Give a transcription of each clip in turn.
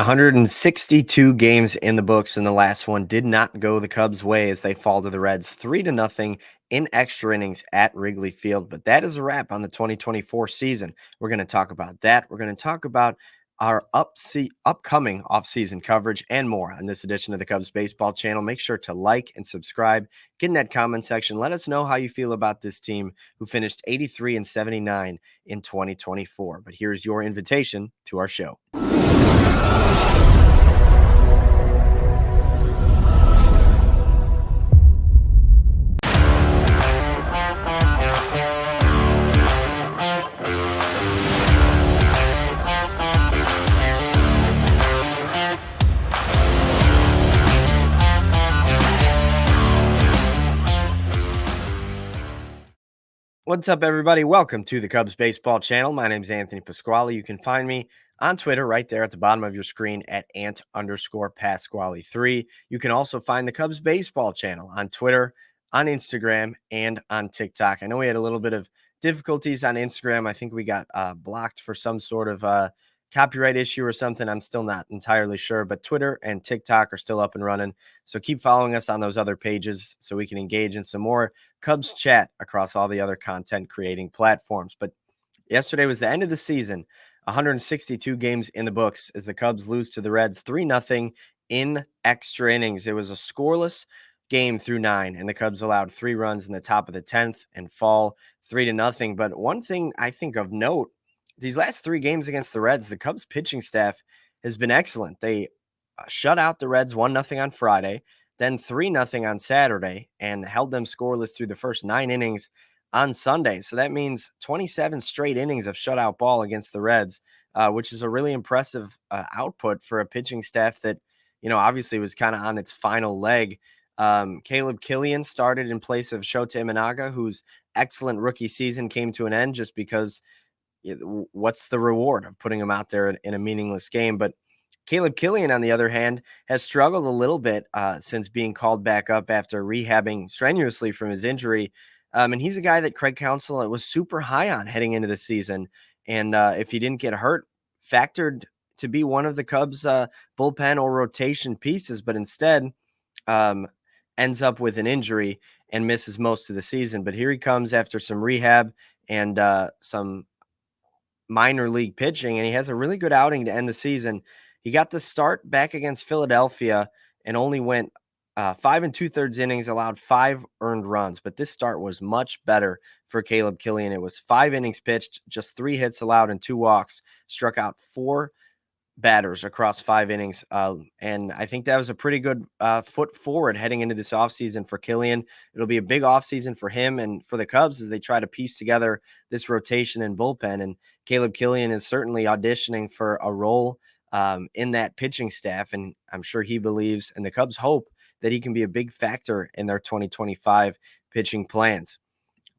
162 games in the books, and the last one did not go the Cubs' way as they fall to the Reds 3-0 in extra innings at Wrigley Field. But that is a wrap on the 2024 season. We're going to talk about that. We're going to talk about our upcoming offseason coverage and more on this edition of the Cubs Baseball Channel. Make sure to like and subscribe. Get in that comment section. Let us know how you feel about this team who finished 83-79 in 2024. But here's your invitation to our show. What's up, everybody? Welcome to the Cubs Baseball Channel. My name is Anthony Pasquale. You can find me on Twitter right there at the bottom of your screen at ant_Pasquale3. You can also find the Cubs Baseball Channel on Twitter, on Instagram, and on TikTok. I know we had a little bit of difficulties on Instagram. I think we got blocked for some sort of copyright issue or something. I'm still not entirely sure, but Twitter and TikTok are still up and running. So keep following us on those other pages so we can engage in some more Cubs chat across all the other content creating platforms. But yesterday was the end of the season. 162 games in the books as the Cubs lose to the Reds 3-0 in extra innings. It was a scoreless game through 9, and the Cubs allowed 3 runs in the top of the 10th and fall 3-0. But one thing I think of note, these last 3 games against the Reds, the Cubs pitching staff has been excellent. They shut out the Reds 1-0 on Friday, then 3-0 on Saturday, and held them scoreless through the first 9 innings on Sunday. So that means 27 straight innings of shutout ball against the Reds, which is a really impressive output for a pitching staff that, obviously was kind of on its final leg. Caleb Kilian started in place of Shota Imanaga, whose excellent rookie season came to an end just because what's the reward of putting him out there in a meaningless game? But Caleb Kilian, on the other hand, has struggled a little bit since being called back up after rehabbing strenuously from his injury. And he's a guy that Craig Counsell was super high on heading into the season. And if he didn't get hurt, factored to be one of the Cubs' bullpen or rotation pieces, but instead ends up with an injury and misses most of the season. But here he comes after some rehab and some minor league pitching, and he has a really good outing to end the season. He got the start back against Philadelphia and only went 5 2/3 innings, allowed 5 earned runs. But this start was much better for Caleb Kilian. It was 5 innings pitched, just 3 hits allowed and 2 walks, struck out 4 batters across 5 innings. And I think that was a pretty good foot forward heading into this offseason for Kilian. It'll be a big offseason for him and for the Cubs as they try to piece together this rotation and bullpen. And Caleb Kilian is certainly auditioning for a role in that pitching staff. And I'm sure he believes, and the Cubs hope, that he can be a big factor in their 2025 pitching plans.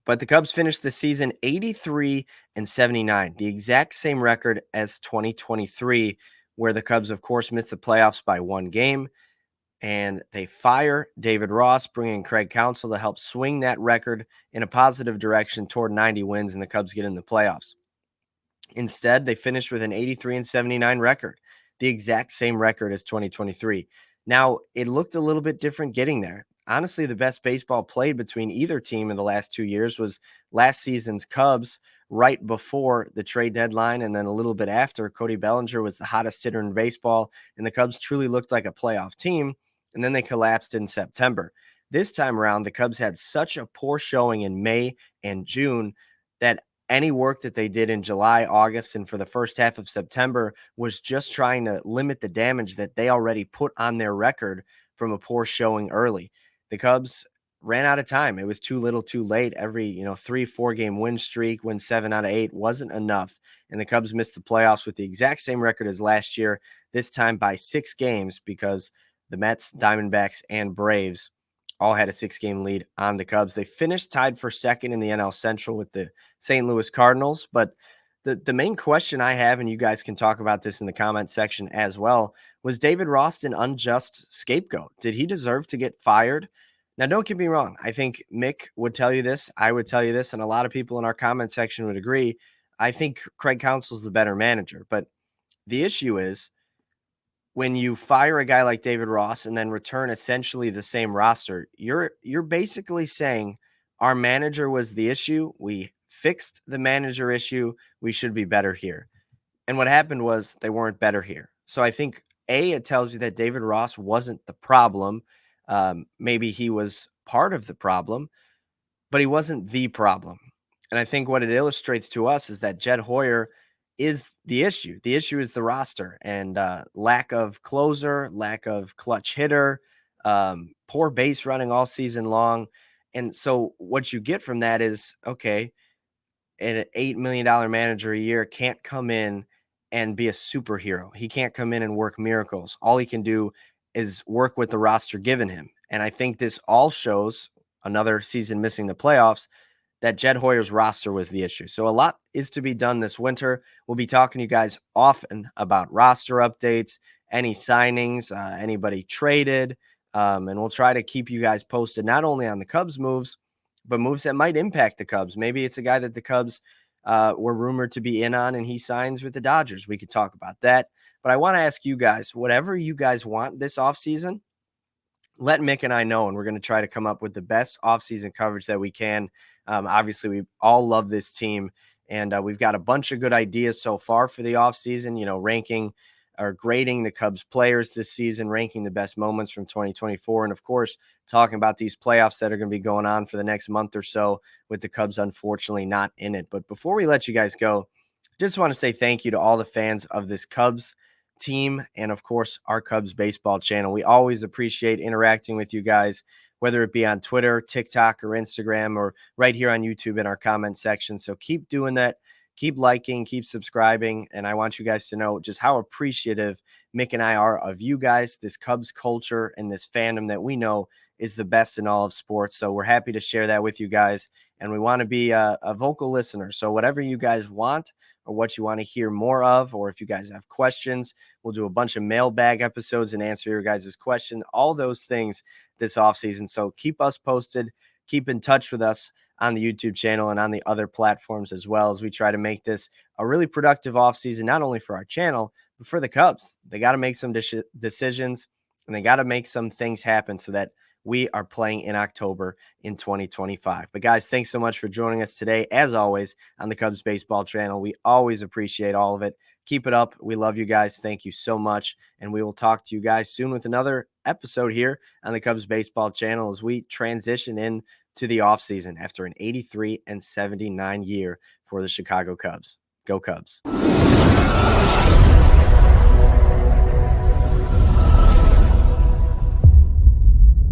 But the Cubs finished the season 83-79, the exact same record as 2023, where the Cubs, of course, missed the playoffs by 1 game. And they fire David Ross, bringing Craig Counsell to help swing that record in a positive direction toward 90 wins, and the Cubs get in the playoffs. Instead, they finished with an 83-79 record, the exact same record as 2023. Now, it looked a little bit different getting there. Honestly, the best baseball played between either team in the last 2 years was last season's Cubs right before the trade deadline, and then a little bit after. Cody Bellinger was the hottest hitter in baseball, and the Cubs truly looked like a playoff team, and then they collapsed in September. This time around, the Cubs had such a poor showing in May and June that any work that they did in July, August, and for the first half of September was just trying to limit the damage that they already put on their record from a poor showing early. The Cubs ran out of time. It was too little, too late. Every 3-4 game win streak, win 7 out of 8 wasn't enough. And the Cubs missed the playoffs with the exact same record as last year, this time by 6 games because the Mets, Diamondbacks, and Braves all had a 6-game lead on the Cubs. They finished tied for second in the NL Central with the St. Louis Cardinals. But the main question I have, and you guys can talk about this in the comment section as well, was David Ross an unjust scapegoat? Did he deserve to get fired? Now, don't get me wrong. I think Mick would tell you this. I would tell you this. And a lot of people in our comment section would agree. I think Craig Counsell's the better manager. But the issue is when you fire a guy like David Ross and then return essentially the same roster, you're basically saying our manager was the issue. We fixed the manager issue. We should be better here. And what happened was they weren't better here. So I think it tells you that David Ross wasn't the problem. Maybe he was part of the problem, but he wasn't the problem. And I think what it illustrates to us is that Jed Hoyer is the issue. The issue is the roster and lack of closer, lack of clutch hitter, poor base running all season long. And so what you get from that is, okay, an $8 million manager a year can't come in and be a superhero. He can't come in and work miracles. All he can do is work with the roster given him. And I think this all shows another season missing the playoffs that Jed Hoyer's roster was the issue. So a lot is to be done this winter. We'll be talking to you guys often about roster updates, any signings, anybody traded, and we'll try to keep you guys posted not only on the Cubs moves, but moves that might impact the Cubs. Maybe it's a guy that the Cubs were rumored to be in on and he signs with the Dodgers. We could talk about that. But I want to ask you guys, whatever you guys want this offseason, let Mick and I know, and we're going to try to come up with the best offseason coverage that we can. Obviously, we all love this team, and we've got a bunch of good ideas so far for the offseason, ranking or grading the Cubs players this season, ranking the best moments from 2024, and of course, talking about these playoffs that are going to be going on for the next month or so with the Cubs unfortunately not in it. But before we let you guys go, just want to say thank you to all the fans of this Cubs team and, of course, our Cubs baseball channel. We always appreciate interacting with you guys, whether it be on Twitter, TikTok, or Instagram, or right here on YouTube in our comment section. So keep doing that. Keep liking, keep subscribing. And I want you guys to know just how appreciative Mick and I are of you guys, this Cubs culture and this fandom that we know is the best in all of sports. So we're happy to share that with you guys. And we want to be a vocal listener. So whatever you guys want or what you want to hear more of, or if you guys have questions, we'll do a bunch of mailbag episodes and answer your guys' questions, all those things this offseason. So keep us posted. Keep in touch with us on the YouTube channel and on the other platforms as well, as we try to make this a really productive offseason, not only for our channel, but for the Cubs. They got to make some decisions and they got to make some things happen so that we are playing in October in 2025. But guys, thanks so much for joining us today. As always, on the Cubs baseball channel, we always appreciate all of it. Keep it up. We love you guys. Thank you so much. And we will talk to you guys soon with another episode here on the Cubs baseball channel as we transition in to the offseason after an 83-79 year for the Chicago Cubs. Go Cubs.